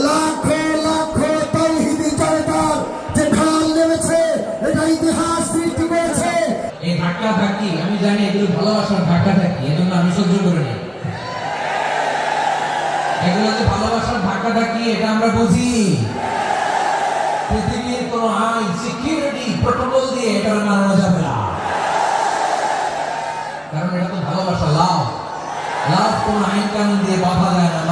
লাখো লাখো তাওহীদি জনতার যে ঢাল নেমেছে, এটা ইতিহাস সৃষ্টি করেছে। এই ধাক্কা ধাক্কি আমি জানি এগুলো ভালোবাসার ধাক্কা ধাক্কি, এজন্য আমি সহ্য করে নিই। এগুলো যে ভালোবাসার ধাক্কা ধাক্কি এটা আমরা বুঝি। পৃথিবীর কোন আইন সিকিউরিটি প্রোটোকল দিয়ে এটা মানানো যাবে না, কারণ এটা তো ভালোবাসা, লাভ। লাভ কোন আইন কানুন দিয়ে বাধা যায় না।